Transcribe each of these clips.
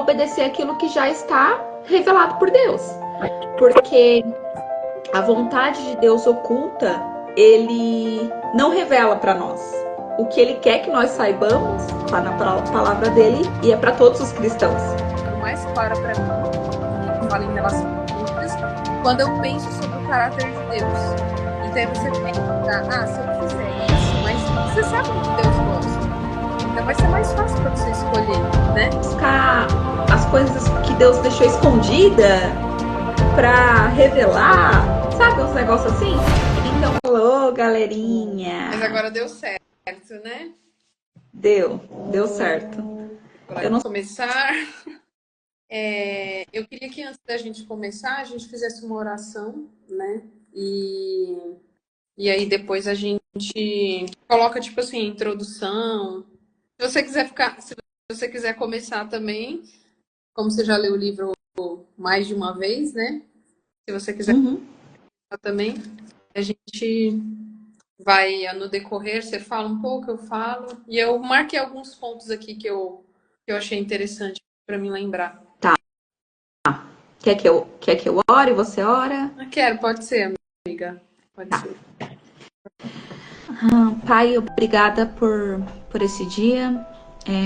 obedecer aquilo que já está revelado por Deus. Porque a vontade de Deus oculta, ele não revela para nós. O que ele quer que nós saibamos está na palavra dele e é para todos os cristãos. O mais claro para mim, eu falo em relação a dúvidas, quando eu penso sobre o caráter de Deus. Então aí você pensa, se eu fizer isso, mas você sabe o que Deus gosta. Então vai ser mais fácil para você escolher, né? Buscar as coisas que Deus deixou escondida para revelar, sabe, uns negócios assim? Então, alô, galerinha. Mas agora deu certo, né? Deu certo. Para começar, eu queria que antes da gente começar, a gente fizesse uma oração, né? E aí depois a gente coloca, tipo assim, a introdução. Se você quiser começar também, como você já leu o livro mais de uma vez, né? Se você quiser começar também, a gente vai no decorrer, você fala um pouco, eu falo. E eu marquei alguns pontos aqui que eu achei interessante para me lembrar. Tá. Quer que eu ore? Você ora? Quero, pode ser, amiga. Pode ser. Pai, obrigada por esse dia.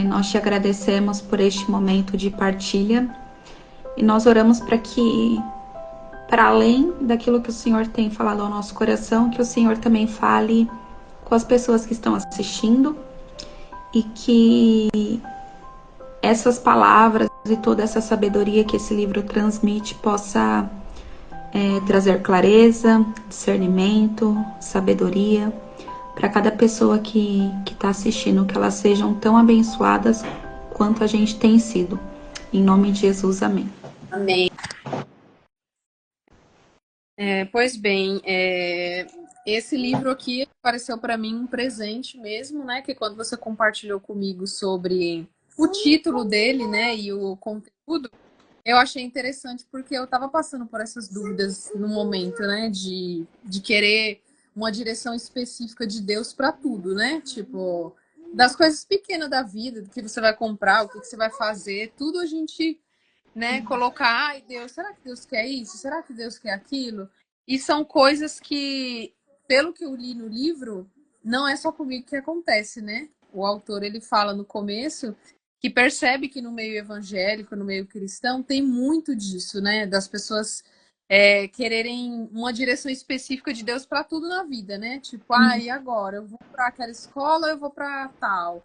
Nós te agradecemos por este momento de partilha. E nós oramos para que, para além daquilo que o Senhor tem falado ao nosso coração, que o Senhor também fale com as pessoas que estão assistindo e que essas palavras e toda essa sabedoria que esse livro transmite possa trazer clareza, discernimento, sabedoria para cada pessoa que está assistindo, que elas sejam tão abençoadas quanto a gente tem sido. Em nome de Jesus, amém. Amém. Pois bem, esse livro aqui apareceu para mim um presente mesmo, né? Que quando você compartilhou comigo sobre o título dele, né? E o conteúdo, eu achei interessante porque eu estava passando por essas dúvidas no momento, né? De querer uma direção específica de Deus para tudo, né? Tipo, das coisas pequenas da vida, do que você vai comprar, o que você vai fazer, tudo a gente, né, colocar, ai Deus, será que Deus quer isso? Será que Deus quer aquilo? E são coisas que, pelo que eu li no livro, não é só comigo que acontece, né? O autor, ele fala no começo que percebe que no meio evangélico, no meio cristão, tem muito disso, né? Das pessoas quererem uma direção específica de Deus para tudo na vida, né? Tipo, e agora? Eu vou para aquela escola, eu vou para tal.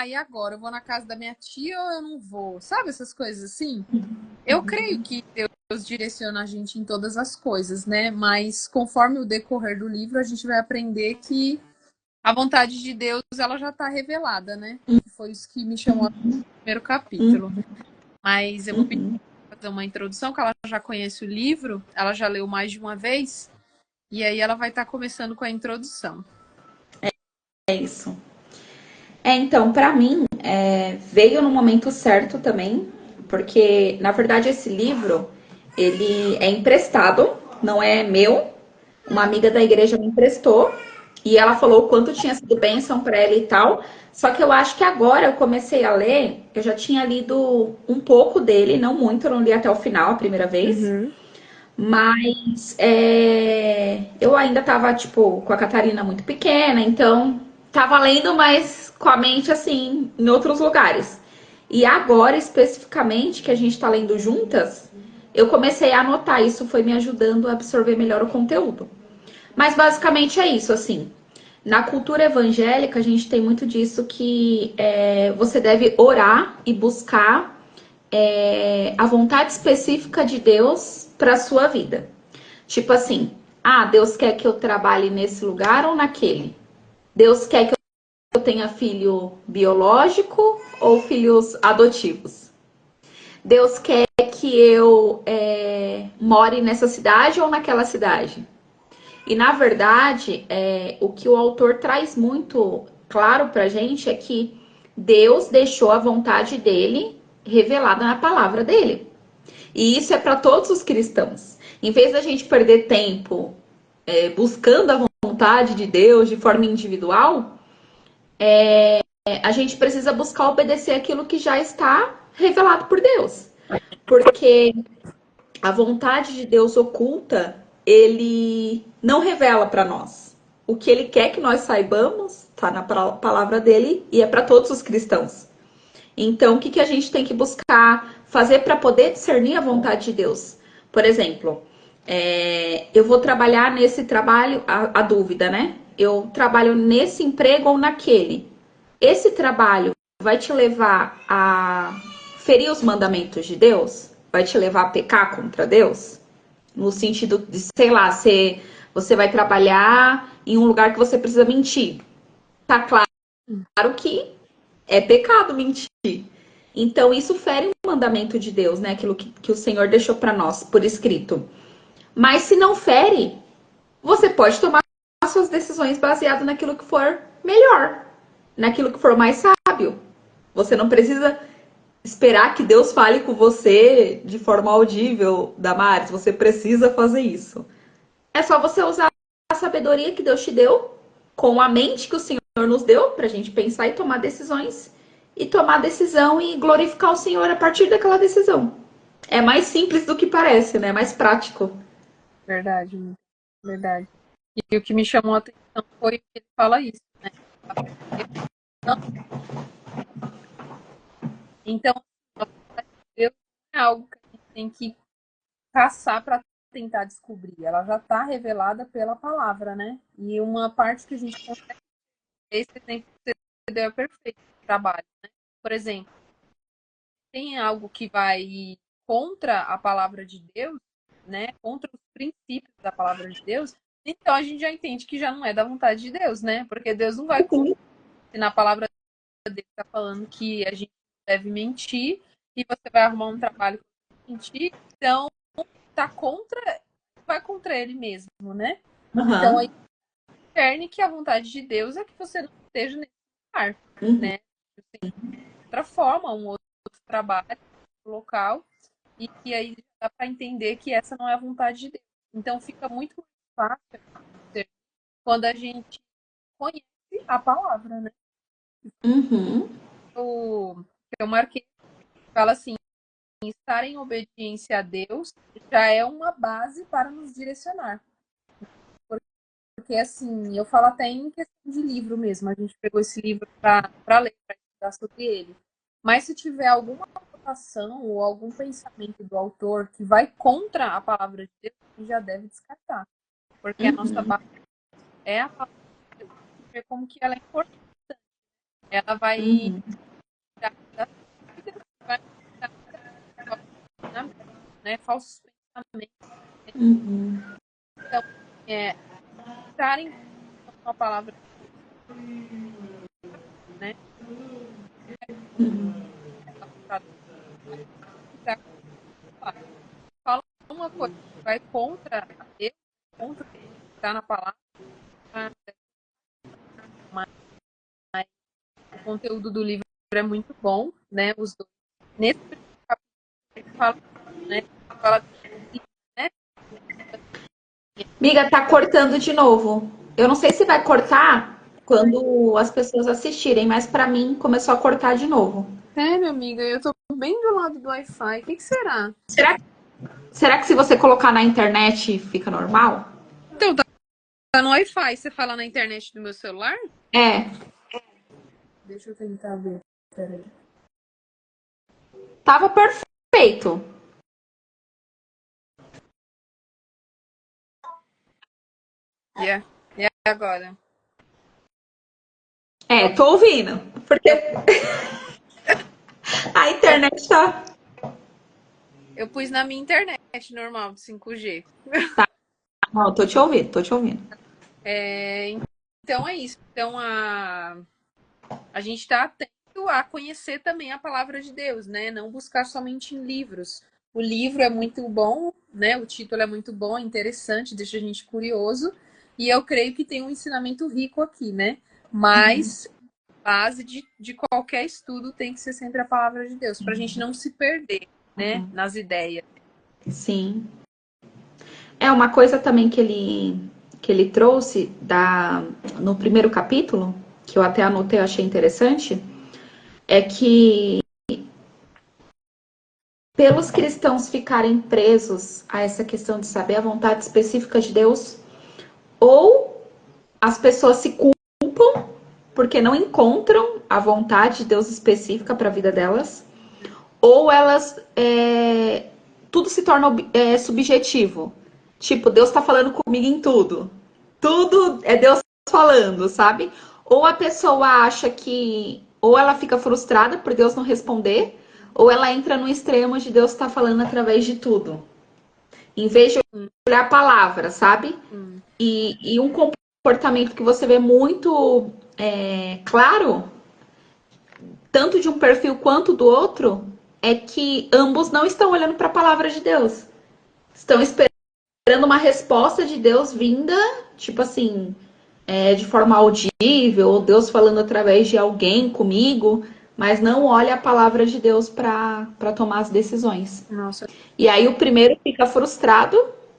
E agora? Eu vou na casa da minha tia ou eu não vou? Sabe essas coisas assim? Eu creio que Deus direciona a gente em todas as coisas, né? Mas conforme o decorrer do livro, a gente vai aprender que a vontade de Deus, ela já está revelada, né? Foi isso que me chamou no primeiro capítulo. Mas eu vou pedir para fazer uma introdução, que ela já conhece o livro, ela já leu mais de uma vez, e aí ela vai estar começando com a introdução. É isso. Então, para mim, veio no momento certo também, porque, na verdade, esse livro, ele é emprestado, não é meu. Uma amiga da igreja me emprestou, e ela falou o quanto tinha sido bênção para ela e tal. Só que eu acho que agora eu comecei a ler, eu já tinha lido um pouco dele, não muito, eu não li até o final a primeira vez. Mas eu ainda tava, tipo, com a Catarina muito pequena, então tava lendo, mas com a mente, assim, em outros lugares. E agora, especificamente, que a gente tá lendo juntas, eu comecei a anotar, isso foi me ajudando a absorver melhor o conteúdo. Mas basicamente é isso, assim. Na cultura evangélica, a gente tem muito disso que você deve orar e buscar a vontade específica de Deus para sua vida. Tipo assim, Deus quer que eu trabalhe nesse lugar ou naquele? Deus quer que eu tenha filho biológico ou filhos adotivos? Deus quer que eu more nessa cidade ou naquela cidade? E na verdade, o que o autor traz muito claro pra gente é que Deus deixou a vontade dele revelada na palavra dele. E isso é para todos os cristãos. Em vez da gente perder tempo buscando a vontade de Deus de forma individual, a gente precisa buscar obedecer aquilo que já está revelado por Deus. Porque a vontade de Deus oculta, ele não revela para nós. O que ele quer que nós saibamos está na palavra dele e é para todos os cristãos. Então, o que a gente tem que buscar fazer para poder discernir a vontade de Deus? Por exemplo, eu vou trabalhar nesse trabalho, a dúvida, né? Eu trabalho nesse emprego ou naquele. Esse trabalho vai te levar a ferir os mandamentos de Deus? Vai te levar a pecar contra Deus? No sentido de, sei lá, você vai trabalhar em um lugar que você precisa mentir. Tá claro que é pecado mentir. Então, isso fere o mandamento de Deus, né? Aquilo que o Senhor deixou para nós por escrito. Mas se não fere, você pode tomar suas decisões baseado naquilo que for melhor, naquilo que for mais sábio. Você não precisa esperar que Deus fale com você de forma audível, Damares. Você precisa fazer isso. É só você usar a sabedoria que Deus te deu, com a mente que o Senhor nos deu, para a gente pensar e tomar decisões. E tomar decisão e glorificar o Senhor a partir daquela decisão. É mais simples do que parece, né? É mais prático. Verdade, verdade. E o que me chamou a atenção foi que ele fala isso, né? Então, Deus é algo que a gente tem que caçar para tentar descobrir. Ela já está revelada pela palavra, né? E uma parte que a gente consegue esse exemplo que você deu é perfeito trabalho, né? Por exemplo, tem algo que vai contra a palavra de Deus, né? Contra os princípios da palavra de Deus, então a gente já entende que já não é da vontade de Deus, né? Porque Deus não vai se na palavra dele está falando que a gente deve mentir e você vai arrumar um trabalho para mentir, então tá vai contra ele mesmo, né? Uhum. Então aí discerne que a vontade de Deus é que você não esteja nesse lugar, né? De outra forma, um outro trabalho local e aí dá para entender que essa não é a vontade de Deus. Então fica muito mais fácil quando a gente conhece a palavra, né? Eu marquei, fala assim, estar em obediência a Deus já é uma base para nos direcionar. Porque, assim, eu falo até em questão de livro mesmo. A gente pegou esse livro para ler, para estudar sobre ele. Mas se tiver alguma anotação ou algum pensamento do autor que vai contra a palavra de Deus, a gente já deve descartar. Porque a nossa base é a palavra de Deus. Ver como que ela é importante. Ela vai vai né, falsos pensamentos. Então, estarem com a palavra, né? Fala uma coisa que vai contra ele, contra o que está na palavra, mas o conteúdo do livro é muito bom, né? Os dois. Nesse capítulo fala, né? Fala, né? Miga, tá cortando de novo. Eu não sei se vai cortar quando as pessoas assistirem, mas para mim começou a cortar de novo. Sério, amiga, eu tô bem do lado do Wi-Fi. O que será? Será que se você colocar na internet fica normal? Então, tá no Wi-Fi. Você fala na internet do meu celular? É. Deixa eu tentar ver. Peraí. Tava perfeito. E agora? Tô ouvindo. Porque a internet tá. Eu pus na minha internet normal, de 5G. Não, tô te ouvindo, tô te ouvindo. Então é isso. Então a gente está atento a conhecer também a palavra de Deus, né? Não buscar somente em livros. O livro é muito bom, né? O título é muito bom, interessante, deixa a gente curioso. E eu creio que tem um ensinamento rico aqui, né? Mas a base de qualquer estudo tem que ser sempre a palavra de Deus, para a gente não se perder, né? Nas ideias. Sim. É uma coisa também que ele trouxe no primeiro capítulo, que eu até anotei, eu achei interessante, é que pelos cristãos ficarem presos a essa questão de saber a vontade específica de Deus, ou as pessoas se culpam porque não encontram a vontade de Deus específica para a vida delas, ou elas tudo se torna subjetivo. Tipo, Deus tá falando comigo em tudo. Tudo é Deus falando, sabe? Ou a pessoa acha que. Ou ela fica frustrada por Deus não responder, ou ela entra no extremo de Deus estar falando através de tudo. Em vez de olhar a palavra, sabe? E um comportamento que você vê muito claro, tanto de um perfil quanto do outro, é que ambos não estão olhando para a palavra de Deus. Estão esperando uma resposta de Deus vinda, tipo assim, de forma audível, ou Deus falando através de alguém comigo, mas não olha a palavra de Deus para tomar as decisões. Nossa. E aí o primeiro fica frustrado,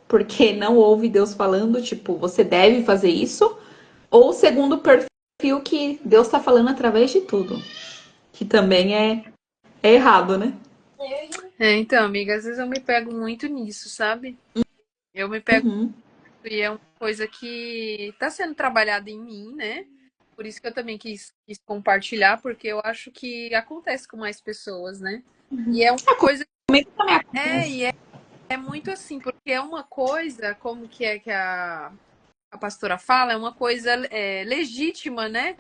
porque não ouve Deus falando, tipo, você deve fazer isso. Ou o segundo perfil que Deus está falando através de tudo, que também é errado, né? Então, amiga, às vezes eu me pego muito nisso, sabe? Eu me pego Uhum. e é uma coisa que está sendo trabalhada em mim, né? Por isso que eu também quis compartilhar, porque eu acho que acontece com mais pessoas, né? E é uma coisa. Comigo também E acontece. é muito assim, porque é uma coisa, como que é que a pastora fala, é uma coisa legítima, né?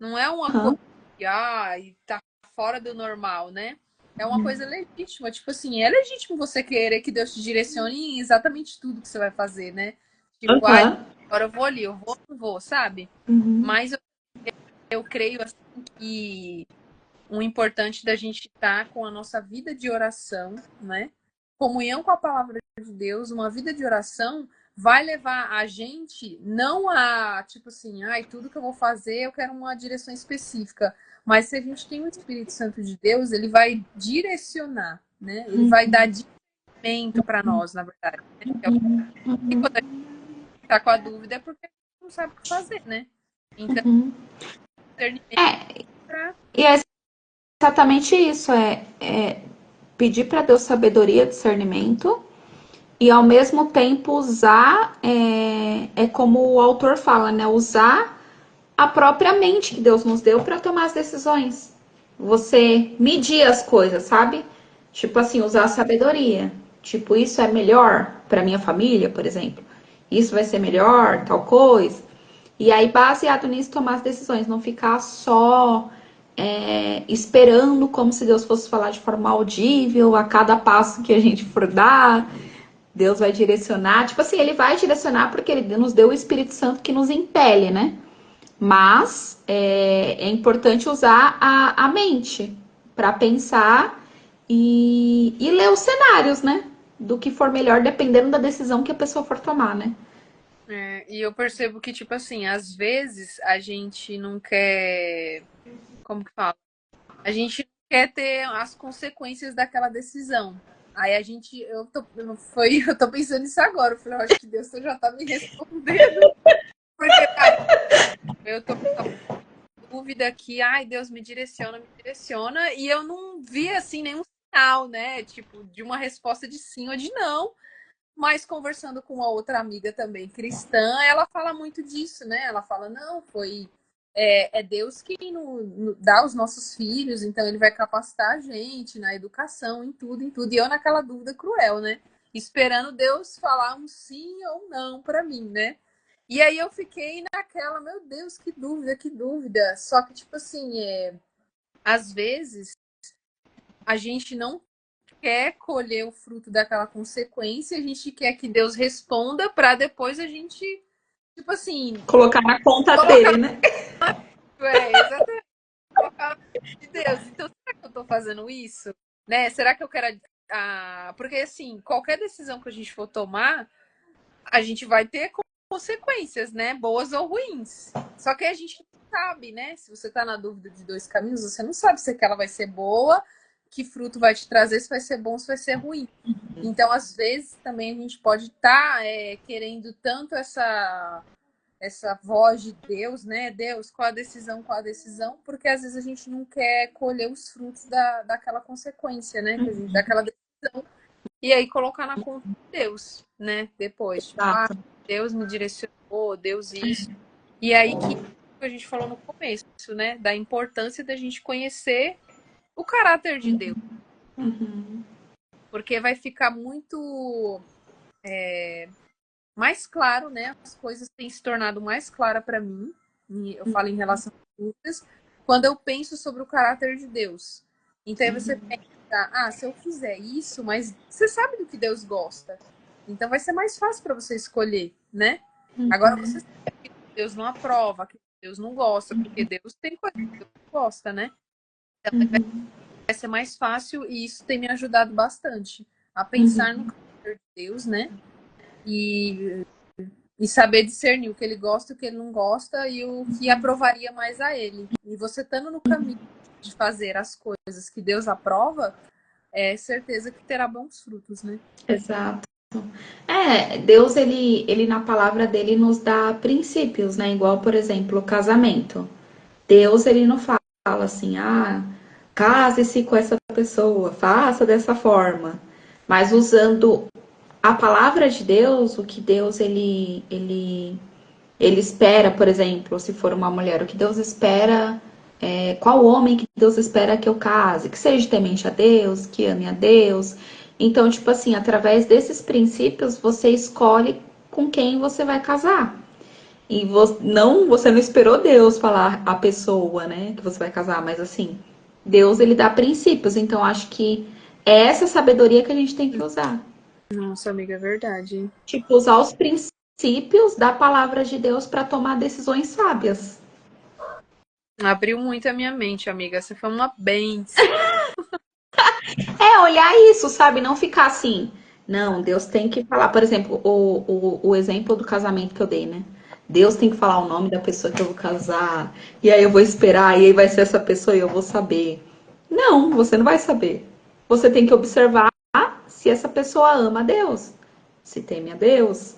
Não é uma coisa Uhum. que tá fora do normal, né? É uma coisa legítima. Tipo assim, é legítimo você querer que Deus te direcione em exatamente tudo que você vai fazer, né? Tipo, Uhum. agora eu vou ali, eu vou, não vou, sabe? Uhum. Mas eu creio assim que o importante da gente estar com a nossa vida de oração, né? Comunhão com a palavra de Deus, uma vida de oração vai levar a gente não a, tipo assim, ai, tudo que eu vou fazer, eu quero uma direção específica. Mas se a gente tem o Espírito Santo de Deus, ele vai direcionar, né? Ele vai dar discernimento para nós, na verdade. Né? E quando a gente está com a dúvida é porque a gente não sabe o que fazer, né? Então, discernimento para. E é exatamente isso, pedir para Deus sabedoria, discernimento, e ao mesmo tempo usar, como o autor fala, né? Usar a própria mente que Deus nos deu para tomar as decisões. Você medir as coisas, sabe? Tipo assim, usar a sabedoria. Tipo, isso é melhor para minha família, por exemplo. Isso vai ser melhor, tal coisa. E aí, baseado nisso, tomar as decisões. Não ficar só esperando como se Deus fosse falar de forma audível a cada passo que a gente for dar. Deus vai direcionar. Tipo assim, ele vai direcionar porque ele nos deu o Espírito Santo que nos impele, né? Mas é importante usar a mente para pensar e ler os cenários, né? Do que for melhor, dependendo da decisão que a pessoa for tomar, né? E eu percebo que, tipo assim, às vezes a gente não quer. Como que fala? A gente não quer ter as consequências daquela decisão. Aí a gente. Eu tô pensando nisso agora. Eu falei, eu acho que Deus já tá me respondendo. Porque, cara, eu tô com dúvida aqui, ai, Deus me direciona, e eu não vi assim nenhum sinal, né? Tipo, de uma resposta de sim ou de não. Mas conversando com uma outra amiga também cristã, ela fala muito disso, né? Ela fala, não, foi Deus quem dá os nossos filhos, então ele vai capacitar a gente na educação, em tudo, em tudo. E eu naquela dúvida cruel, né? Esperando Deus falar um sim ou não para mim, né? E aí eu fiquei naquela, meu Deus, que dúvida, que dúvida. Só que, tipo assim, às vezes a gente não quer colher o fruto daquela consequência, a gente quer que Deus responda para depois a gente, tipo assim, Colocar na conta colocar, dele, né? exatamente, colocar de Deus. Então, será que eu tô fazendo isso? Né? Será que eu quero porque assim, qualquer decisão que a gente for tomar, a gente vai ter consequências, né? Boas ou ruins. Só que a gente não sabe, né? Se você tá na dúvida de dois caminhos, você não sabe se aquela vai ser boa, que fruto vai te trazer, se vai ser bom, se vai ser ruim. Então, às vezes, também a gente pode estar querendo tanto essa voz de Deus, né? Deus, qual a decisão? Porque às vezes a gente não quer colher os frutos daquela consequência, né? Daquela decisão. e aí colocar na conta de Deus, né? Depois, tipo, Exato. Deus me direcionou, Deus isso. E aí que a gente falou no começo, né? Da importância da gente conhecer o caráter de Deus. Uhum. Porque vai ficar muito mais claro, né? As coisas têm se tornado mais claras para mim. Eu falo em relação a dúvidas, quando eu penso sobre o caráter de Deus. Então aí você pensa, se eu fizer isso, mas você sabe do que Deus gosta. Então vai ser mais fácil para você escolher, né? Agora você sabe que Deus não aprova, que Deus não gosta, porque Deus tem coisa que Deus não gosta, né? Então Uhum. vai ser mais fácil e isso tem me ajudado bastante a pensar no Uhum. caráter de Deus, né? E saber discernir o que ele gosta, o que ele não gosta e o que aprovaria mais a ele. E você estando no caminho de fazer as coisas que Deus aprova, é certeza que terá bons frutos, né? Exato. Deus, ele na palavra dele nos dá princípios, né? Igual, por exemplo, o casamento. Deus, ele não fala assim, case-se com essa pessoa, faça dessa forma. Mas usando a palavra de Deus, o que Deus, ele espera, por exemplo, se for uma mulher, o que Deus espera, qual homem que Deus espera que eu case, que seja temente a Deus, que ame a Deus. Então, tipo assim, através desses princípios, você escolhe com quem você vai casar. E você não esperou Deus falar a pessoa, né, que você vai casar, mas assim, Deus ele dá princípios, então acho que é essa sabedoria que a gente tem que usar. Nossa, amiga, é verdade. Tipo, usar os princípios da palavra de Deus para tomar decisões sábias. Abriu muito a minha mente, amiga. Você foi uma benção. É olhar isso, sabe? Não ficar assim. Não, Deus tem que falar. Por exemplo, o exemplo do casamento que eu dei, né? Deus tem que falar o nome da pessoa que eu vou casar. E aí eu vou esperar, e aí vai ser essa pessoa e eu vou saber. Não, você não vai saber. Você tem que observar se essa pessoa ama a Deus, se teme a Deus.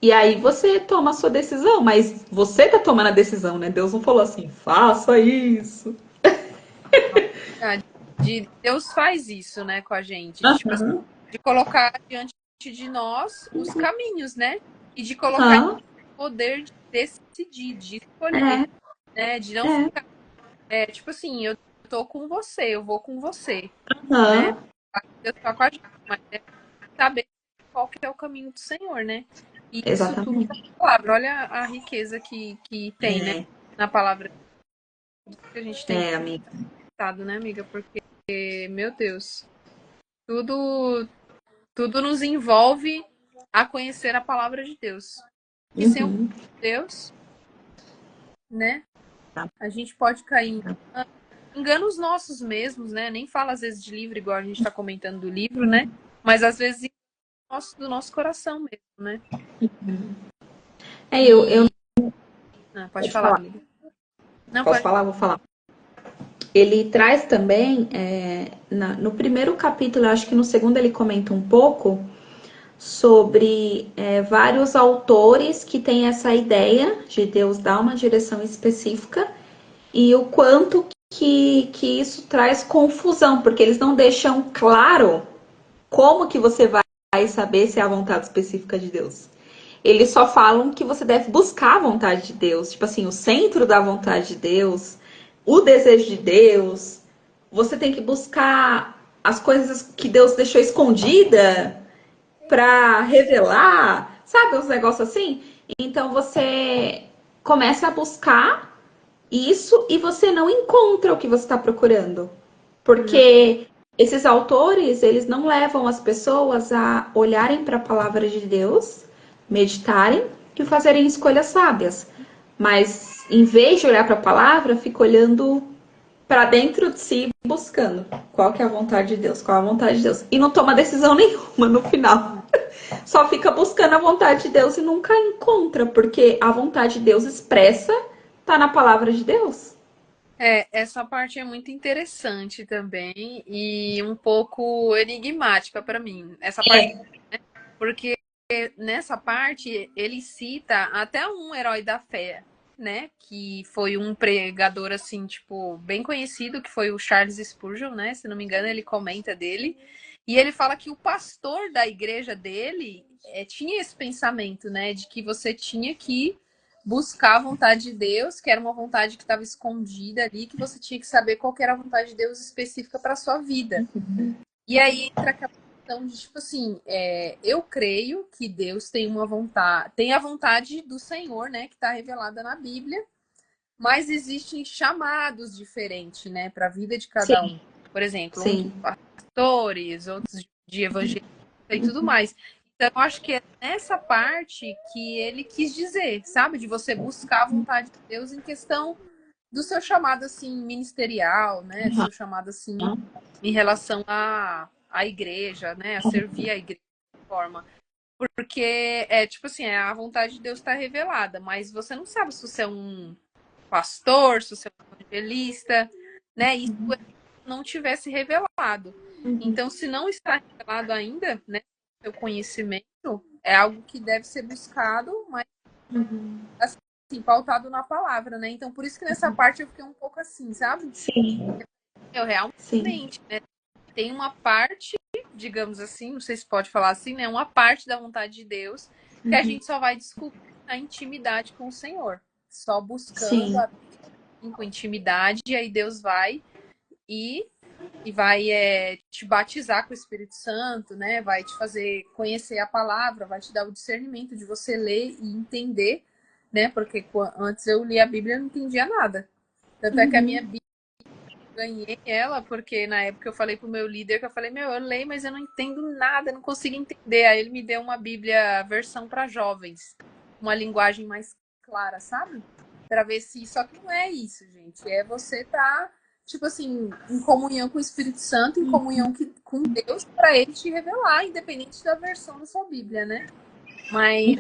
E aí você toma a sua decisão, mas você tá tomando a decisão, né? Deus não falou assim, faça isso. Deus faz isso, né, com a gente. Tipo assim, Aham, de colocar diante de nós os caminhos, né? E de colocar aham, o poder de decidir, de escolher, é, né? De não é, ficar, tipo assim, eu tô com você, eu vou com você, né? aham, Deus tá com a gente, mas é saber qual que é o caminho do Senhor, né? E isso tudo tá exatamente. na palavra. Olha a riqueza que tem, né? É, Na palavra que a gente tem amiga. estado, né, amiga? Porque, meu Deus, tudo, tudo nos envolve a conhecer a palavra de Deus. E sem o Uhum. Deus, né? A gente pode cair em enganos nossos mesmos, né? Nem fala às vezes de livro, igual a gente está comentando do livro, né? Mas às vezes do nosso coração mesmo, né? Eu E. Pode pode falar, falar. amiga. Não, Posso pode. falar? Vou falar. Ele traz também, no primeiro capítulo, acho que no segundo ele comenta um pouco sobre vários autores que têm essa ideia de Deus dar uma direção específica e o quanto que isso traz confusão, porque eles não deixam claro como que você vai saber se é a vontade específica de Deus. Eles só falam que você deve buscar a vontade de Deus, tipo assim, o centro da vontade de Deus, o desejo de Deus. Você tem que buscar as coisas que Deus deixou escondida para revelar, sabe, uns negócios assim. Então você começa a buscar isso e você não encontra o que você está procurando, Não. porque esses autores eles não levam as pessoas a olharem para a palavra de Deus, meditarem e fazerem escolhas sábias, mas em vez de olhar para a palavra, fica olhando para dentro de si, buscando qual que é a vontade de Deus, qual é a vontade de Deus, e não toma decisão nenhuma no final. Só fica buscando a vontade de Deus e nunca encontra, porque a vontade de Deus expressa tá na palavra de Deus. Essa parte é muito interessante também e um pouco enigmática para mim. Essa parte, É, porque nessa parte ele cita até um herói da fé, né? Que foi um pregador assim, tipo, bem conhecido, que foi o Charles Spurgeon, né? Se não me engano, ele comenta dele. E ele fala que o pastor da igreja dele tinha esse pensamento, né? De que você tinha que buscar a vontade de Deus, que era uma vontade que estava escondida ali, que você tinha que saber qual que era a vontade de Deus específica para sua vida. E aí entra aquela questão de, tipo assim, eu creio que Deus tem uma vontade, tem a vontade do Senhor, né? Que está revelada na Bíblia, mas existem chamados diferentes, né? Para a vida de cada Sim, um. Por exemplo, uns sim. pastores, outros de evangelista e tudo mais. Então, eu acho que é nessa parte que ele quis dizer, sabe? De você buscar a vontade de Deus em questão do seu chamado, assim, ministerial, né? Do seu chamado, assim, em relação à igreja, né? A servir a igreja de forma. Porque, tipo assim, a vontade de Deus está revelada, mas você não sabe se você é um pastor, se você é um evangelista, né? E se não tivesse revelado. Então, se não está revelado ainda, né, seu conhecimento, é algo que deve ser buscado, mas assim, pautado na palavra, né? Então, por isso que nessa parte eu fiquei um pouco assim, sabe? Sim, Eu sim. realmente, né, tem uma parte, digamos assim, não sei se pode falar assim, né? Uma parte da vontade de Deus que a gente só vai descobrir na intimidade com o Senhor. Só buscando Sim, a com intimidade, e aí Deus vai e, vai te batizar com o Espírito Santo, né? Vai te fazer conhecer a palavra, vai te dar o discernimento de você ler e entender, né? Porque antes eu li a Bíblia e não entendia nada. Tanto é que a minha Bíblia ganhei ela, porque na época eu falei pro meu líder que eu falei, meu, eu leio, mas eu não entendo nada, não consigo entender. Aí ele me deu uma Bíblia versão para jovens, uma linguagem mais clara, sabe? Para ver se. Só que não é isso, gente. É você tá, tipo assim, em comunhão com o Espírito Santo, em comunhão com Deus, para ele te revelar, independente da versão da sua Bíblia, né? Mas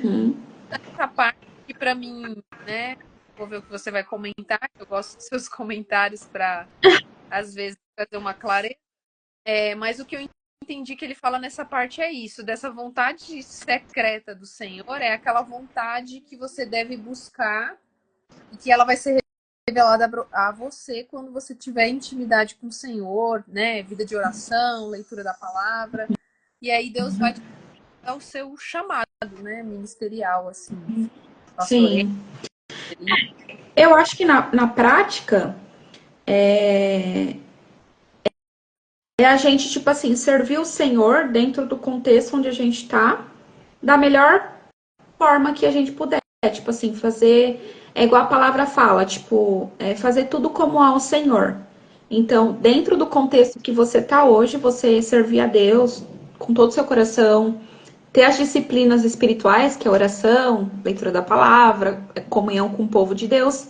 essa parte que para mim, né? Vou ver o que você vai comentar, que eu gosto dos seus comentários para às vezes trazer uma clareza. Mas o que eu entendi que ele fala nessa parte é isso, dessa vontade secreta do Senhor, é aquela vontade que você deve buscar e que ela vai ser revelada a você quando você tiver intimidade com o Senhor, né? Vida de oração, leitura da palavra. E aí Deus vai te dar o seu chamado, né? Ministerial, assim, pastoreio. sim. Eu acho que na prática é a gente, tipo assim, servir o Senhor dentro do contexto onde a gente tá, da melhor forma que a gente puder. Tipo assim, fazer. É igual a palavra fala, tipo, fazer tudo como ao Senhor. Então, dentro do contexto que você tá hoje, você servir a Deus com todo o seu coração, ter as disciplinas espirituais, que é oração, leitura da palavra, comunhão com o povo de Deus.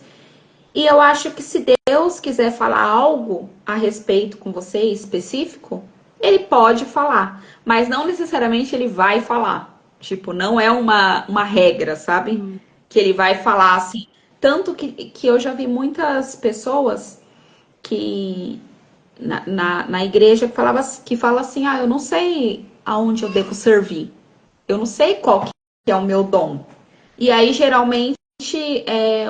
E eu acho que se Deus quiser falar algo a respeito com você específico, ele pode falar, mas não necessariamente ele vai falar. Tipo, não é uma regra, sabe? Que ele vai falar assim. Tanto que eu já vi muitas pessoas que na igreja que fala assim, ah, eu não sei aonde eu devo servir. Eu não sei qual que é o meu dom. E aí, geralmente,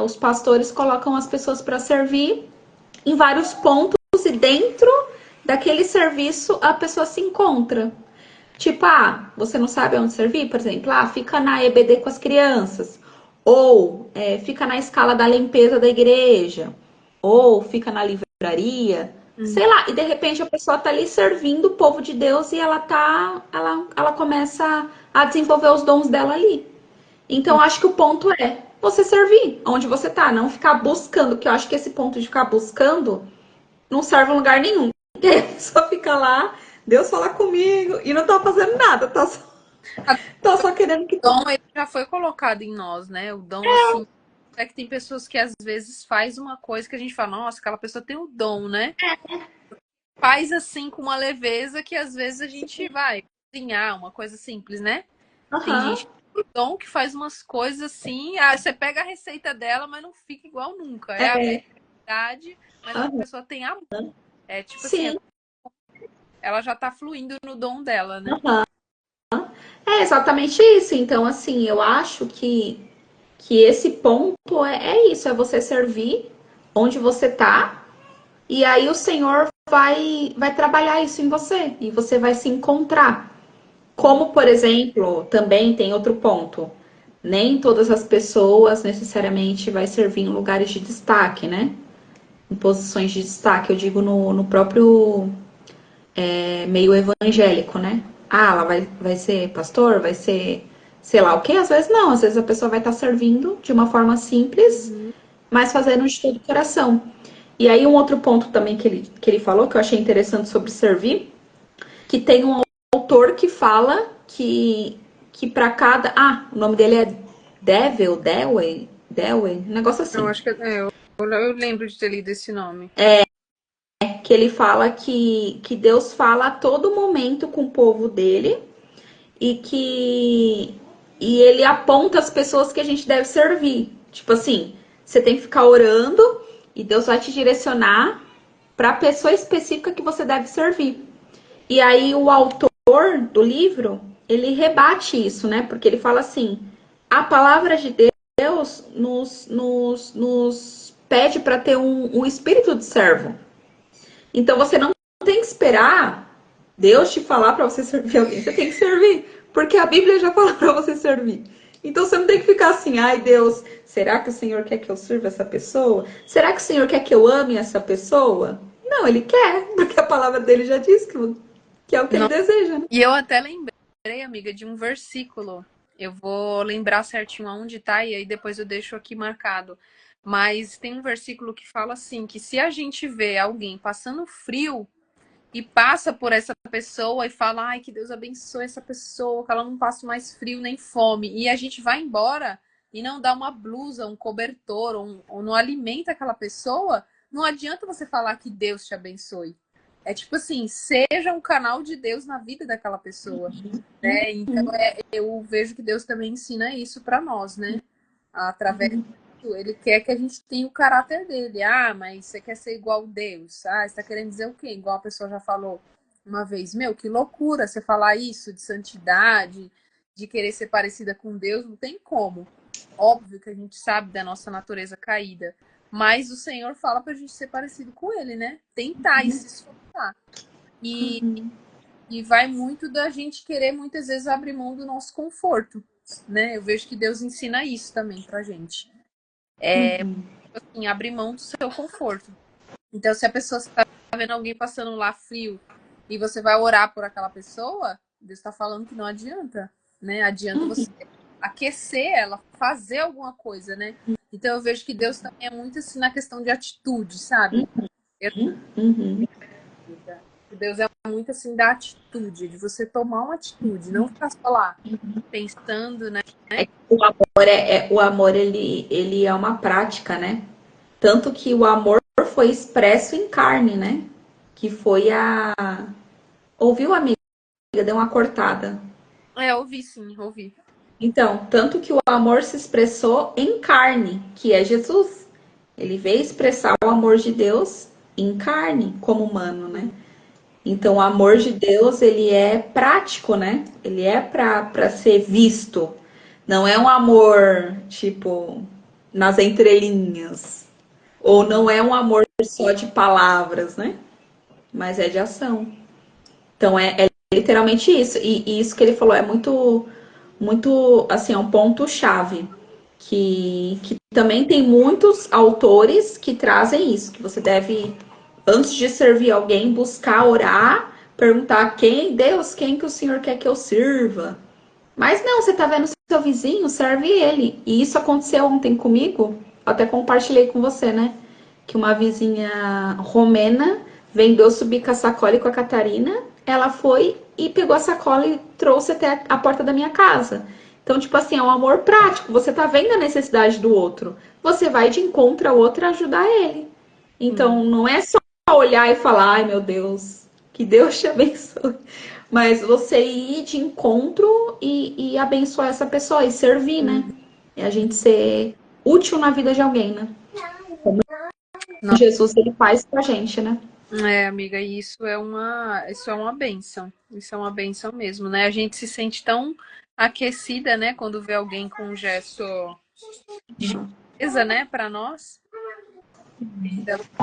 os pastores colocam as pessoas para servir em vários pontos e dentro daquele serviço a pessoa se encontra. Tipo, você não sabe onde servir? Por exemplo, fica na EBD com as crianças. Ou fica na escala da limpeza da igreja. Ou fica na livraria. Sei lá, e de repente a pessoa tá ali servindo o povo de Deus e ela começa a desenvolver os dons dela ali. Então, acho que o ponto é você servir onde você tá, não ficar buscando, porque eu acho que esse ponto de ficar buscando não serve em lugar nenhum. Porque a pessoa fica lá, Deus fala comigo e não tá fazendo nada, tá só querendo que. O dom ele já foi colocado em nós, né? O dom, assim, é que tem pessoas que às vezes faz uma coisa que a gente fala, nossa, aquela pessoa tem o dom, né? Faz assim com uma leveza que às vezes a gente vai cozinhar, uma coisa simples, né? Tem gente Aham, que tem o dom que faz umas coisas assim, você pega a receita dela, mas não fica igual nunca. É a mesma idade, mas a aham. pessoa tem amor. É tipo assim, Sim, ela já tá fluindo no dom dela, né? aham. É exatamente isso. Então, assim, eu acho que esse ponto é isso, é você servir onde você tá, e aí o Senhor vai trabalhar isso em você e você vai se encontrar. Como, por exemplo, também tem outro ponto. Nem todas as pessoas necessariamente vai servir em lugares de destaque, né? Em posições de destaque, eu digo no próprio meio evangélico, né? Ah, ela vai ser pastor, vai ser sei lá o quê? Às vezes não, às vezes a pessoa vai estar servindo de uma forma simples, Uhum. mas fazendo de todo o coração. E aí um outro ponto também que ele falou, que eu achei interessante sobre servir, que tem um autor que fala que para cada... Ah, o nome dele é Dewey, um negócio Eu assim. acho que eu lembro de ter lido esse nome. Que ele fala que Deus fala a todo momento com o povo dele e que e ele aponta as pessoas que a gente deve servir. Tipo assim, você tem que ficar orando e Deus vai te direcionar para a pessoa específica que você deve servir. E aí o autor do livro, ele rebate isso, né? Porque ele fala assim, a palavra de Deus nos pede para ter um espírito de servo. Então você não tem que esperar Deus te falar para você servir alguém. Você tem que servir, porque a Bíblia já fala para você servir. Então você não tem que ficar assim, ai Deus, será que o Senhor quer que eu sirva essa pessoa? Será que o Senhor quer que eu ame essa pessoa? Não, ele quer, porque a palavra dele já diz que é o que ele Não. deseja, né? E eu até lembrei, amiga, de um versículo. Eu vou lembrar certinho aonde tá e aí depois eu deixo aqui marcado. Mas tem um versículo que fala assim, que se a gente vê alguém passando frio e passa por essa pessoa e fala, ai, que Deus abençoe essa pessoa, que ela não passe mais frio nem fome, e a gente vai embora e não dá uma blusa, um cobertor, ou não alimenta aquela pessoa, não adianta você falar que Deus te abençoe. É tipo assim, seja um canal de Deus na vida daquela pessoa, né? Então eu vejo que Deus também ensina isso para nós, né? Através disso, ele quer que a gente tenha o caráter dele. Ah, mas você quer ser igual a Deus? Ah, você tá querendo dizer o quê? Igual a pessoa já falou uma vez. Meu, que loucura você falar isso de santidade, de querer ser parecida com Deus, não tem como. Óbvio que a gente sabe da nossa natureza caída, mas o Senhor fala pra gente ser parecido com ele, né? Tentar e se esforçar. E, e vai muito da gente querer muitas vezes abrir mão do nosso conforto, né? Eu vejo que Deus ensina isso também pra gente. Assim, abrir mão do seu conforto. Então, se a pessoa está vendo alguém passando lá frio e você vai orar por aquela pessoa, Deus está falando que não adianta, né? Adianta você aquecer ela, fazer alguma coisa, né? Então, eu vejo que Deus também é muito assim na questão de atitude, sabe? Eu Uhum. Deus é muito assim da atitude, de você tomar uma atitude, não ficar só lá pensando, né? O amor ele é uma prática, né? Tanto que o amor foi expresso em carne, né? Que foi a. Ouviu, amiga? Deu uma cortada. É, ouvi sim, ouvi. Então, tanto que o amor se expressou em carne, que é Jesus. Ele veio expressar o amor de Deus em carne, como humano, né? Então, o amor de Deus, ele é prático, né? Ele é para ser visto. Não é um amor, tipo, nas entrelinhas. Ou não é um amor só de palavras, né? Mas é de ação. Então, é literalmente isso. E isso que ele falou é muito, assim, é um ponto-chave. Que também tem muitos autores que trazem isso, que você deve, antes de servir alguém, buscar orar, perguntar quem, Deus, quem que o Senhor quer que eu sirva? Mas não, você tá vendo seu vizinho, serve ele. E isso aconteceu ontem comigo, até compartilhei com você, né? Que uma vizinha romena vendeu subir com a sacola e com a Catarina. Ela foi e pegou a sacola e trouxe até a porta da minha casa. Então, tipo assim, é um amor prático. Você tá vendo a necessidade do outro. Você vai de encontro ao outro e ajudar ele. Sim. Então, não é só olhar e falar, ai meu Deus, que Deus te abençoe. Mas você ir de encontro e abençoar essa pessoa e servir, né? É a gente ser útil na vida de alguém, né? Jesus ele faz pra gente, né? É, amiga, isso é uma bênção. Isso é uma bênção mesmo, né? A gente se sente tão aquecida, né, quando vê alguém com um gesto de gentileza, né, para nós.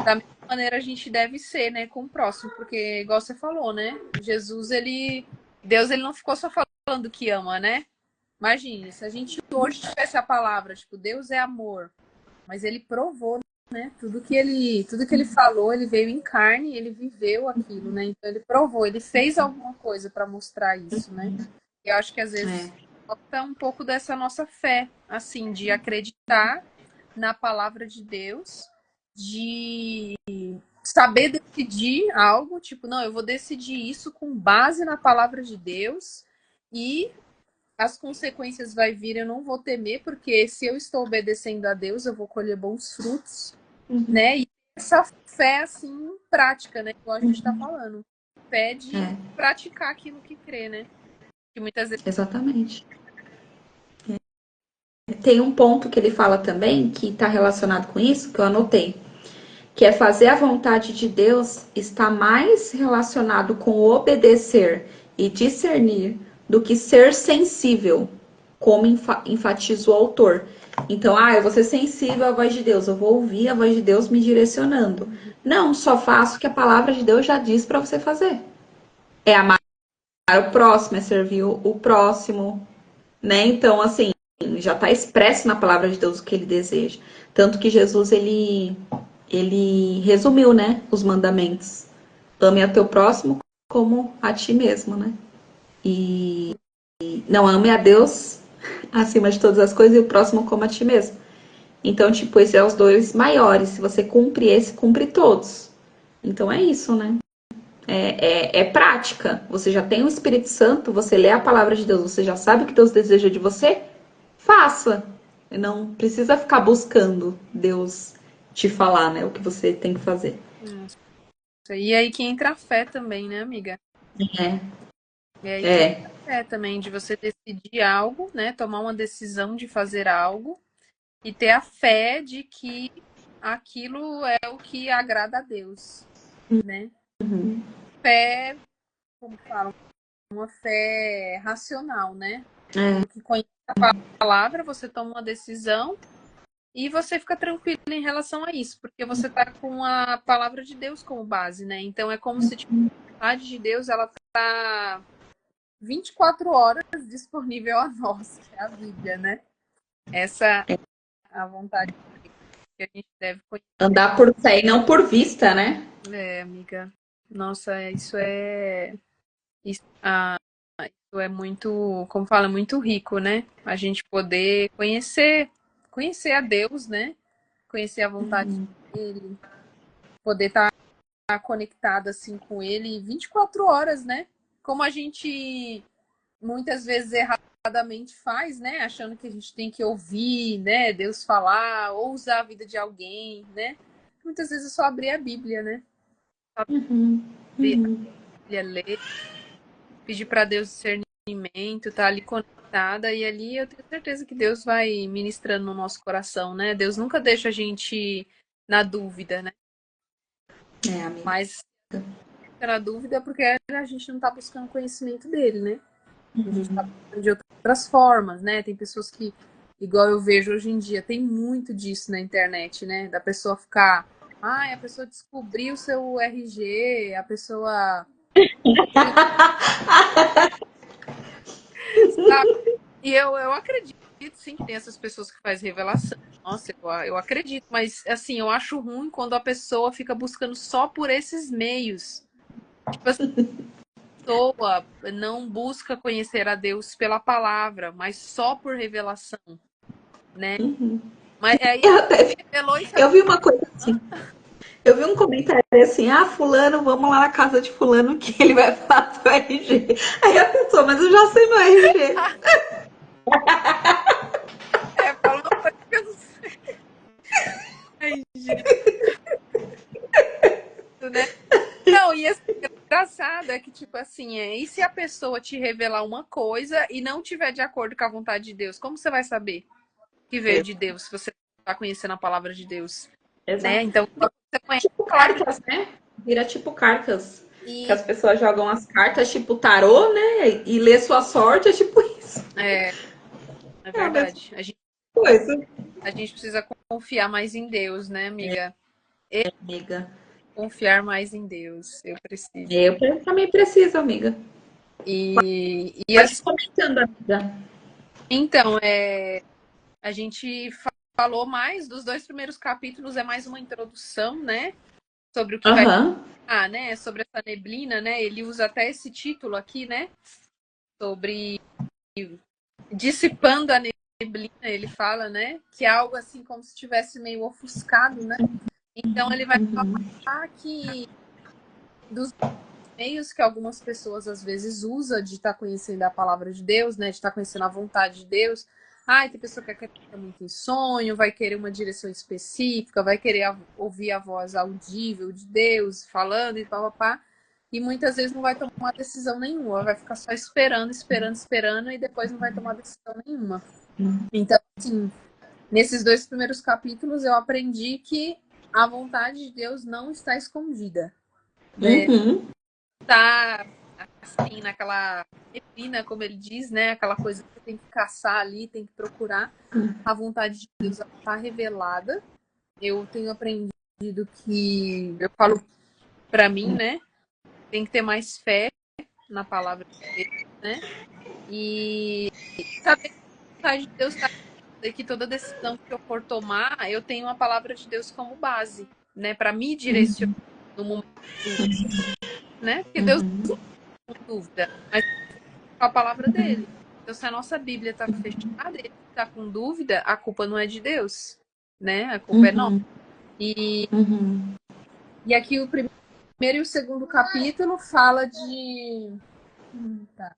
Da mesma maneira a gente deve ser, né, com o próximo, porque igual você falou, né? Deus ele não ficou só falando que ama, né? Imagine, se a gente hoje tivesse a palavra, tipo, Deus é amor, mas ele provou, né? Tudo que ele falou, ele veio em carne, ele viveu aquilo, né? Então ele provou, ele fez alguma coisa para mostrar isso, né? Eu acho que às vezes falta um pouco dessa nossa fé, assim, de acreditar na palavra de Deus, de saber decidir algo, tipo, não, eu vou decidir isso com base na palavra de Deus e as consequências vai vir, eu não vou temer, porque se eu estou obedecendo a Deus, eu vou colher bons frutos, né? E essa fé, assim, prática, né? Igual a gente está falando. Fé de praticar aquilo que crê, né? Que muitas vezes... Exatamente. Tem um ponto que ele fala também, que está relacionado com isso, que eu anotei, que é fazer a vontade de Deus está mais relacionado com obedecer e discernir do que ser sensível, como enfatiza o autor. Então, eu vou ser sensível à voz de Deus, eu vou ouvir a voz de Deus me direcionando. Não, só faço o que a palavra de Deus já diz para você fazer. É amar o próximo, é servir o próximo, né? Então, assim, já está expresso na palavra de Deus o que ele deseja. Tanto que Jesus, ele resumiu, né, os mandamentos. Ame a teu próximo como a ti mesmo, né? E não, ame a Deus acima de todas as coisas e o próximo como a ti mesmo. Então, tipo, esses são os dois maiores. Se você cumpre esse, cumpre todos. Então é isso, né? É prática. Você já tem o Espírito Santo, você lê a palavra de Deus, você já sabe o que Deus deseja de você, faça. Não precisa ficar buscando Deus te falar, né? O que você tem que fazer. E aí que entra a fé também, né, amiga? É. E aí que É. entra a fé também, de você decidir algo, né? Tomar uma decisão de fazer algo e ter a fé de que aquilo é o que agrada a Deus, né? Fé, como falam, uma fé racional, né? Aquilo que conhece a palavra, você toma uma decisão e você fica tranquilo em relação a isso, porque você está com a palavra de Deus como base, né? Então é como se tipo, a vontade de Deus ela está 24 horas disponível a nós, que é a Bíblia, né? Essa é a vontade que a gente deve conhecer. Andar por fé e não por vista, né? É, amiga. Nossa, isso, isso é muito, como fala, muito rico, né? A gente poder conhecer a Deus, né? Conhecer a vontade dele, poder estar conectado assim com ele 24 horas, né? Como a gente muitas vezes erradamente faz, né? Achando que a gente tem que ouvir, né? Deus falar, ou usar a vida de alguém, né? Muitas vezes é só abrir a Bíblia, né? Abrir a Bíblia, ler, pedir para Deus discernimento, tá ali conectada, e ali eu tenho certeza que Deus vai ministrando no nosso coração, né? Deus nunca deixa a gente na dúvida, né? É, amiga. Mas fica na dúvida porque a gente não tá buscando conhecimento dele, né? A gente tá buscando de outras formas, né? Tem pessoas que, igual eu vejo hoje em dia, tem muito disso na internet, né? Da pessoa ficar, a pessoa descobriu o seu RG, a pessoa. Sabe? E eu acredito, sim, que tem essas pessoas que fazem revelação. Nossa, eu acredito, mas assim, eu acho ruim quando a pessoa fica buscando só por esses meios. Tipo assim, a pessoa não busca conhecer a Deus pela palavra, mas só por revelação, né? Mas aí Eu, ela até- revelou e sabe. eu vi uma coisa assim. Eu vi um comentário assim, fulano, vamos lá na casa de fulano que ele vai falar do RG. Aí a pessoa, mas eu já sei meu RG. Fala uma coisa que eu não sei. Ai, gente, né? Não, e assim, engraçado é que, tipo assim, e se a pessoa te revelar uma coisa e não tiver de acordo com a vontade de Deus, como você vai saber que veio de Deus, se você está conhecendo a palavra de Deus, né? Exato. Então, quando você conhece Tipo a palavra de cartas, né? Vira tipo cartas. Que Deus, as pessoas jogam as cartas tipo tarô, né? E lê sua sorte, é tipo isso. é É a mesma verdade. coisa. A gente precisa confiar mais em Deus, né, amiga? amiga. Confiar mais em Deus. Eu preciso. Eu também preciso, amiga. E Pode ir assim, comentando, amiga. então, a gente falou mais dos dois primeiros capítulos, é mais uma introdução, né? Sobre o que vai Aham. né? Sobre essa neblina, né? Ele usa até esse título aqui, né? Sobre dissipando a neblina, ele fala, né? Que é algo assim como se estivesse meio ofuscado, né? Então ele vai falar que dos meios que algumas pessoas às vezes usam de estar conhecendo a palavra de Deus, né? De estar conhecendo a vontade de Deus. Ai, tem pessoa que acredita muito em sonho, vai querer uma direção específica, vai querer ouvir a voz audível de Deus falando e papapá. E muitas vezes não vai tomar decisão nenhuma, vai ficar só esperando, esperando, esperando e depois não vai tomar decisão nenhuma. Então, assim, nesses dois primeiros capítulos eu aprendi que a vontade de Deus não está escondida, né? Uhum. Tá assim naquela neblina, como ele diz, né? Aquela coisa que você tem que caçar ali, tem que procurar. A vontade de Deus está revelada. Eu tenho aprendido que eu falo para mim, né? Tem que ter mais fé na palavra de Deus, né? E saber que a vontade de Deus está e que toda decisão que eu for tomar, eu tenho a palavra de Deus como base, né? Para me direcionar no momento de dúvida, né? Porque Deus não tem dúvida, mas com a palavra dele. Então, se a nossa Bíblia está fechada e ele está com dúvida, a culpa não é de Deus, né? A culpa é nossa. E aqui o primeiro e o segundo capítulo fala de. Tá.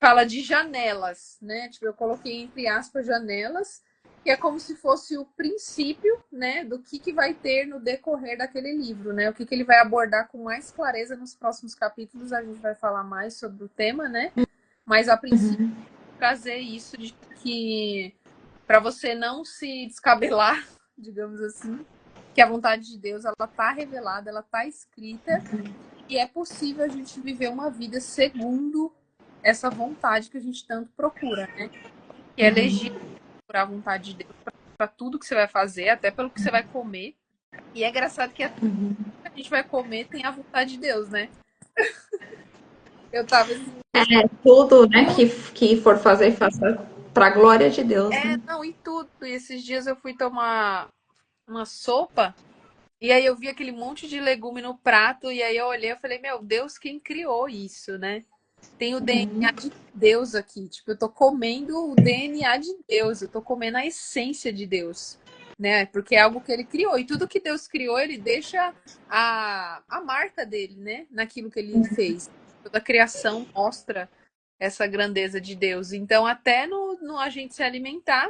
Fala de janelas, né? Tipo, eu coloquei entre aspas janelas, que é como se fosse o princípio, né, do que vai ter no decorrer daquele livro, né? O que ele vai abordar com mais clareza nos próximos capítulos. A gente vai falar mais sobre o tema, né? Mas a princípio trazer isso de que para você não se descabelar, digamos assim, que a vontade de Deus ela tá revelada, ela tá escrita e é possível a gente viver uma vida segundo essa vontade que a gente tanto procura, né? Que é legítimo procurar a vontade de Deus para tudo que você vai fazer, até pelo que você vai comer. E é engraçado que a gente vai comer tem a vontade de Deus, né? Eu tava assim, Tudo, né, que for fazer, faça para a glória de Deus, né? não, e tudo. E esses dias eu fui tomar uma sopa e aí eu vi aquele monte de legume no prato e aí eu olhei e falei, meu Deus, quem criou isso, né? Tem o DNA de Deus aqui. Tipo, eu tô comendo o DNA de Deus, eu tô comendo a essência de Deus, né? Porque é algo que ele criou. E tudo que Deus criou, ele deixa a marca dele, né? Naquilo que ele fez. Toda a criação mostra essa grandeza de Deus. Então, até no a gente se alimentar,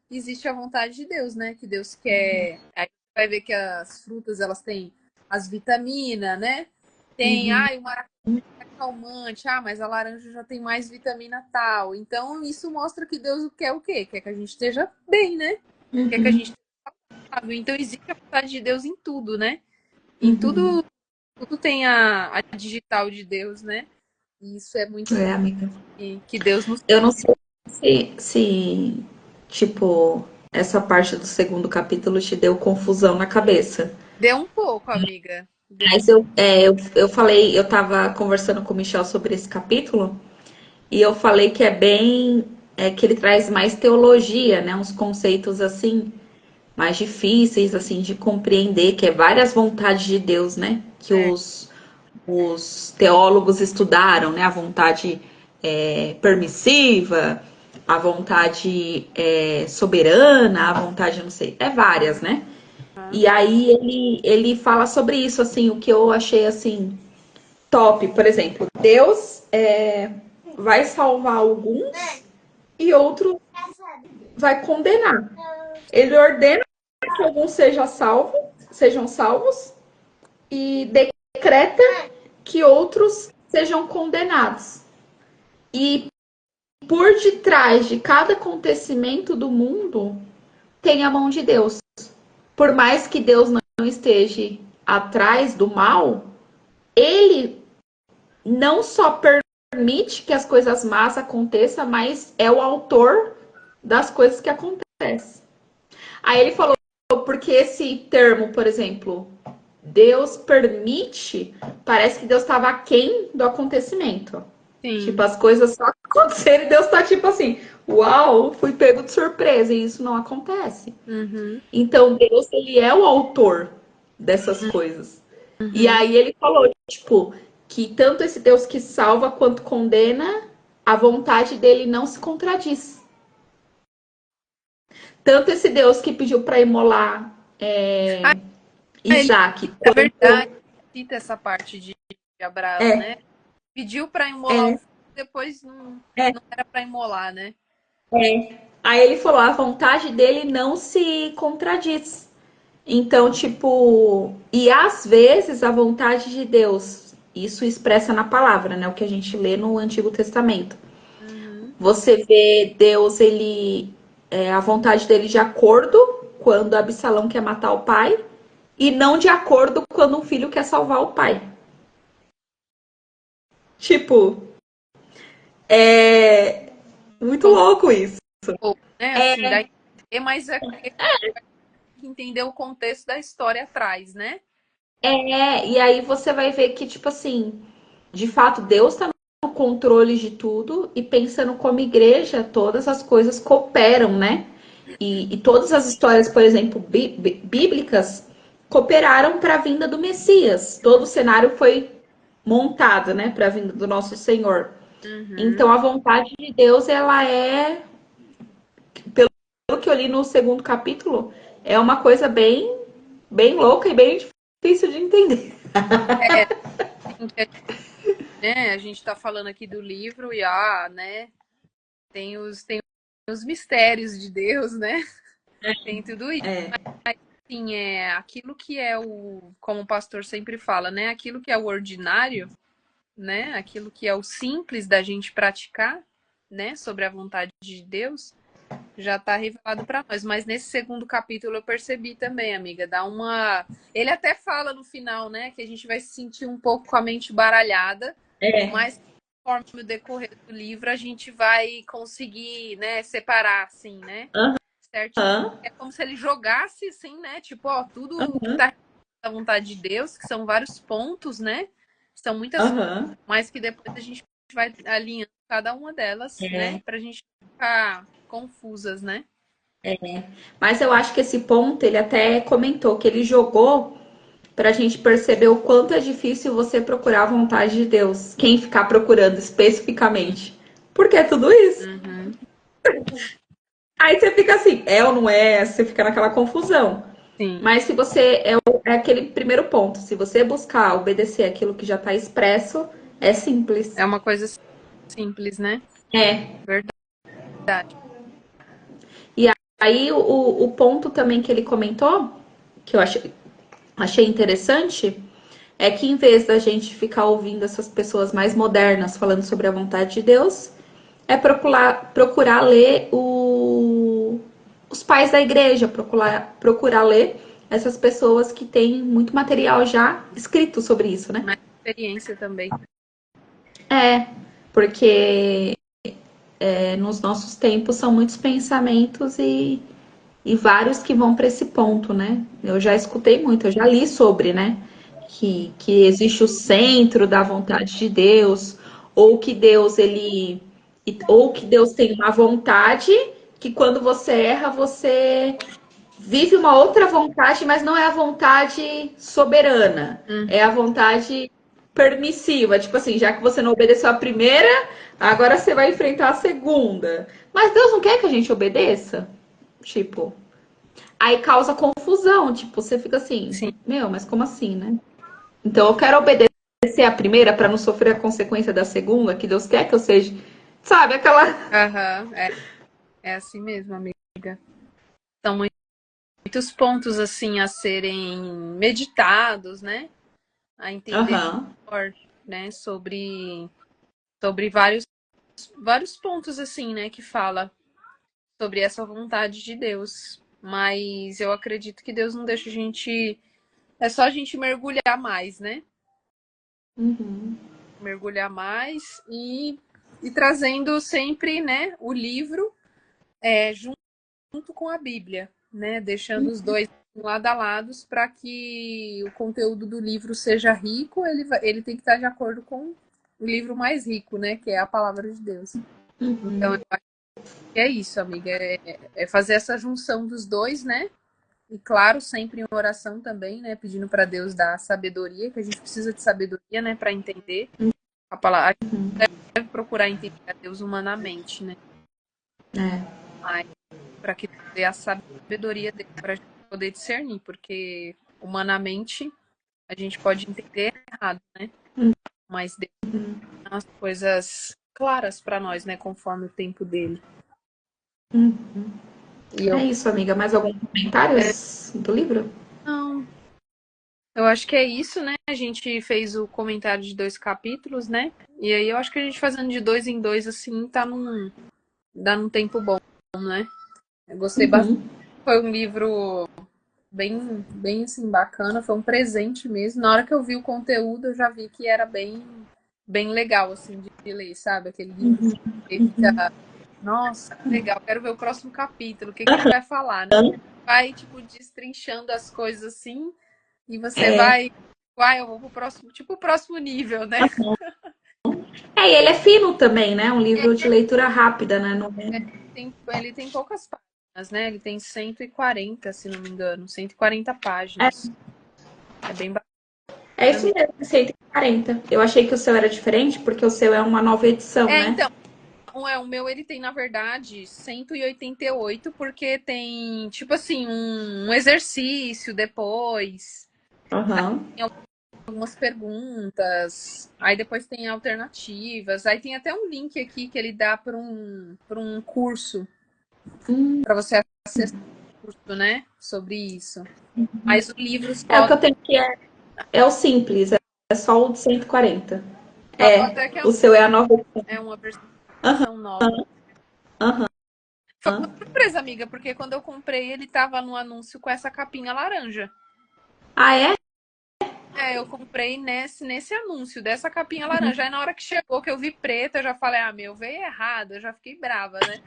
existe a vontade de Deus, né? Que Deus quer. Aí você vai ver que as frutas, elas têm as vitaminas, né? Tem, o maracujá é calmante, mas a laranja já tem mais vitamina tal. Então, isso mostra que Deus quer o quê? Quer que a gente esteja bem, né? Quer que a gente esteja saudável. Então, existe a vontade de Deus em tudo, né? Em tudo, tudo tem a digital de Deus, né? E isso é muito É, amiga. que Deus nos Eu não sei tipo, essa parte do segundo capítulo te deu confusão na cabeça. deu um pouco, amiga. Deu um... Mas eu falei, eu tava conversando com o Michel sobre esse capítulo, e eu falei que que ele traz mais teologia, né? Uns conceitos assim, mais difíceis, assim, de compreender, que é várias vontades de Deus, né? Que É, os teólogos estudaram, né? A vontade permissiva, a vontade soberana, a vontade, não sei, várias, né? E aí ele fala sobre isso, assim, o que eu achei, assim, top. Por exemplo, Deus vai salvar alguns e outros vai condenar. Ele ordena que alguns sejam salvos e decreta que outros sejam condenados. E por detrás de cada acontecimento do mundo tem a mão de Deus. Por mais que Deus não esteja atrás do mal, ele não só permite que as coisas más aconteçam, mas é o autor das coisas que acontecem. Aí ele falou falou, porque esse termo, por exemplo, Deus permite, parece que Deus estava aquém do acontecimento. Tipo, Sim. as coisas só aconteceram e Deus tá tipo assim, uau, fui pego de surpresa, e isso não acontece. Uhum. Então, Deus, ele é o autor dessas coisas. E Uhum. aí ele falou, tipo, que tanto esse Deus que salva quanto condena, a vontade dele não se contradiz. Tanto esse Deus que pediu para imolar Ah, ele, Isaac, é verdade, quanto. cita essa parte de Abraão, né? É, Pediu para imolar o é, filho, depois não, é, não era para imolar, né? é. Aí ele falou, a vontade dele não se contradiz. Então, tipo, e às vezes a vontade de Deus, isso expressa na palavra, né? O que a gente lê no Antigo Testamento. Uhum. Você vê Deus, ele, a vontade dele de acordo quando Absalão quer matar o pai, e não de acordo quando um filho quer salvar o pai. Tipo, é muito Como louco isso. né? Assim, daí, mas é que entender o contexto da história atrás, né? E aí você vai ver que, tipo assim, de fato, Deus está no controle de tudo e pensando como igreja, todas as coisas cooperam, né? E todas as histórias, por exemplo, bíblicas, cooperaram para a vinda do Messias. Todo o cenário foi montado, né, para a vinda do nosso Senhor. Uhum. Então, a vontade de Deus, ela é, pelo que eu li no segundo capítulo, é uma coisa bem louca e bem difícil de entender. É, assim, né? A gente tá falando aqui do livro e, né? Tem os mistérios de Deus, né? Tem tudo isso. É, Sim, é aquilo que é como o pastor sempre fala, né? Aquilo que é o ordinário, né? Aquilo que é o simples da gente praticar, né? Sobre a vontade de Deus, já está revelado para nós. Mas nesse segundo capítulo eu percebi também, amiga, dá uma. Ele até fala no final, né? Que a gente vai se sentir um pouco com a mente baralhada, é. mas conforme o decorrer do livro a gente vai conseguir, né? Separar, assim, né? Certinho. Aham, É como se ele jogasse assim, né? Tipo, ó, tudo que aham, tá da vontade de Deus, que são vários pontos, né? São muitas, aham. mas que depois a gente vai alinhando cada uma delas, né? É. Pra gente ficar confusas, né? Mas eu acho que esse ponto ele até comentou que ele jogou para a gente perceber o quanto é difícil você procurar a vontade de Deus. Quem ficar procurando especificamente. Porque é tudo isso. Uhum. Aí você fica assim, é ou não é? Você fica naquela confusão. Sim. Mas se você é aquele primeiro ponto, se você buscar obedecer aquilo que já está expresso, é simples. É uma coisa simples, né? É. Verdade. E aí o ponto também que ele comentou, que eu achei interessante, é que em vez da gente ficar ouvindo essas pessoas mais modernas falando sobre a vontade de Deus, é procurar ler os pais da igreja, procurar ler essas pessoas que têm muito material já escrito sobre isso, né? Mais experiência também. É, porque nos nossos tempos são muitos pensamentos e vários que vão para esse ponto, né? Eu já escutei muito, eu já li sobre, né? Que existe o centro da vontade de Deus, ou que Deus ele ou que Deus tem uma vontade que quando você erra, você vive uma outra vontade, mas não é a vontade soberana, Uhum. é a vontade permissiva, tipo assim, já que você não obedeceu a primeira, agora você vai enfrentar a segunda. Mas Deus não quer que a gente obedeça? Tipo, aí causa confusão, tipo, você fica assim, Sim. meu, mas como assim, né? Então eu quero obedecer a primeira para não sofrer a consequência da segunda, que Deus quer que eu seja, sabe, aquela. Aham. É assim mesmo, amiga. São muitos pontos assim a serem meditados, né? A entender Aham. melhor, né? Sobre vários pontos assim, né? Que fala sobre essa vontade de Deus. Mas eu acredito que Deus não deixa a gente. É só a gente mergulhar mais, né? Uhum. Mergulhar mais e trazendo sempre, né, o livro junto com a Bíblia. né? Deixando os dois lado a lado para que o conteúdo do livro seja rico, ele tem que estar de acordo com o livro mais rico, né? Que é a palavra de Deus. Então, eu acho que é isso, amiga. É fazer essa junção dos dois, né? E claro, sempre em oração também, né? Pedindo para Deus dar sabedoria, que a gente precisa de sabedoria, né? Para entender a palavra. A gente deve procurar entender a Deus humanamente, né? Mas para que dê a sabedoria dele para a gente poder discernir, porque humanamente a gente pode entender errado, né? Mas Deus dá as coisas claras para nós, né? Conforme o tempo dele. E É eu isso, amiga. Mais algum comentário do livro? não. Eu acho que é isso, né? A gente fez o comentário de 2 capítulos, né? E aí eu acho que a gente fazendo de 2 em 2, assim, dá num tempo bom, né? Eu gostei bastante. Foi um livro bem assim, bacana. Foi um presente mesmo. Na hora que eu vi o conteúdo, eu já vi que era bem legal, assim, de ler, sabe? Aquele livro que você fica, nossa, que legal, quero ver o próximo capítulo, o que que ele vai falar, né? Vai, tipo, destrinchando as coisas assim. E você vai, eu vou pro próximo, tipo o próximo nível, né? E ele é fino também, né? Um livro de leitura rápida, né? Não é... Ele tem poucas páginas, né? Ele tem 140, se não me engano, 140 páginas. É bem bacana É isso mesmo. mesmo, 140. Eu achei que o seu era diferente, porque o seu é uma nova edição, né? Então, o meu ele tem, na verdade, 188, porque tem, tipo assim, um exercício depois, Aham. tem algumas perguntas, aí depois tem alternativas, aí tem até um link aqui que ele dá para um curso, para você acessar o curso, né, sobre isso. Mas o livro É o só, que eu tenho que é o simples, é só o de 140. até que O seu é a nova edição. é uma versão nova. Aham. Foi uma surpresa, amiga, porque quando eu comprei ele tava no anúncio com essa capinha laranja. Ah, é? É, eu comprei nesse anúncio dessa capinha laranja. Aí na hora que chegou, que eu vi preta, eu já falei, ah, meu, veio errado. Eu já fiquei brava, né?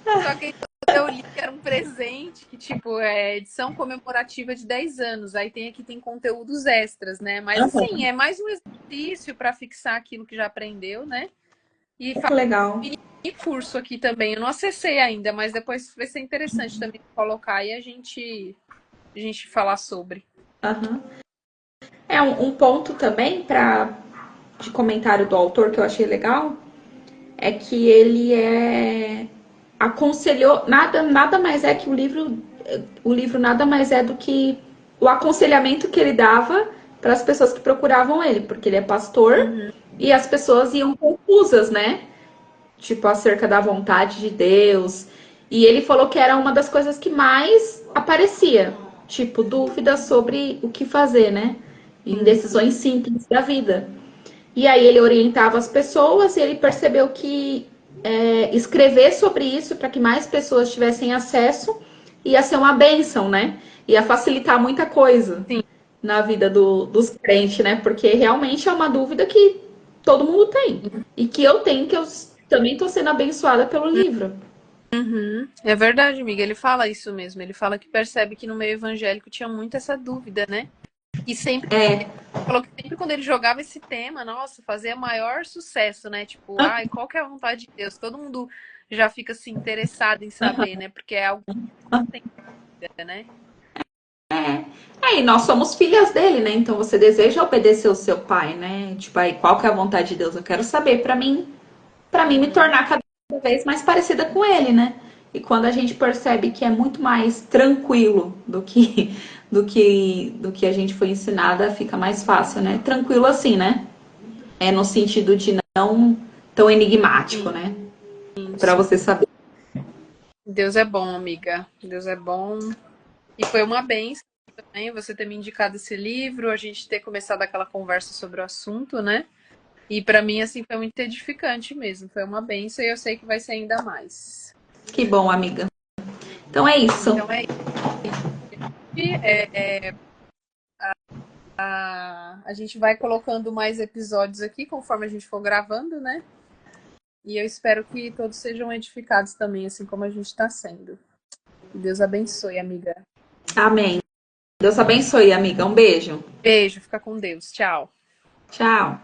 Só que aí quando eu li que era um presente, que tipo, é edição comemorativa de 10 anos. Aí tem conteúdos extras, né? Mas assim, é mais um exercício para fixar aquilo que já aprendeu, né? E Que legal. e curso aqui também. Eu não acessei ainda, mas depois vai ser interessante também colocar e a gente falar sobre. Aham. É um ponto também de comentário do autor que eu achei legal é que ele aconselhou nada mais é que o livro nada mais é do que o aconselhamento que ele dava para as pessoas que procuravam ele, porque ele é pastor Uhum. e as pessoas iam confusas, né? Tipo acerca da vontade de Deus. E ele falou que era uma das coisas que mais aparecia, tipo dúvidas sobre o que fazer, né? Em decisões simples da vida. E aí ele orientava as pessoas e ele percebeu que escrever sobre isso para que mais pessoas tivessem acesso ia ser uma bênção, né? Ia facilitar muita coisa Sim. na vida dos crentes, né? Porque realmente é uma dúvida que todo mundo tem. E que eu tenho, que eu também estou sendo abençoada pelo livro. Uhum. É verdade, amiga. Ele fala isso mesmo. Ele fala que percebe que no meio evangélico tinha muito essa dúvida, né? E sempre falou que sempre quando ele jogava esse tema, nossa, fazia maior sucesso, né? Tipo, ai, qual que é a vontade de Deus? Todo mundo já fica assim interessado em saber, né? Porque é algo que não tem dúvida, né? E nós somos filhas dele, né? Então você deseja obedecer o seu pai, né? Tipo, aí qual que é a vontade de Deus? Eu quero saber para mim me tornar cada vez mais parecida com ele, né? E quando a gente percebe que é muito mais tranquilo do que a gente foi ensinada, fica mais fácil, né? Tranquilo assim, né? É no sentido de não tão enigmático, Sim, né? Para sim. você saber. Deus é bom, amiga. Deus é bom. E foi uma bênção também você ter me indicado esse livro, a gente ter começado aquela conversa sobre o assunto, né? E para mim, assim, foi muito edificante mesmo. Foi uma bênção e eu sei que vai ser ainda mais. Que bom, amiga. Então é isso. Então é isso. A gente vai colocando mais episódios aqui conforme a gente for gravando, né? E eu espero que todos sejam edificados também, assim como a gente está sendo. Deus abençoe, amiga. Amém. Deus abençoe, amiga. Um beijo. Beijo, fica com Deus. Tchau. Tchau.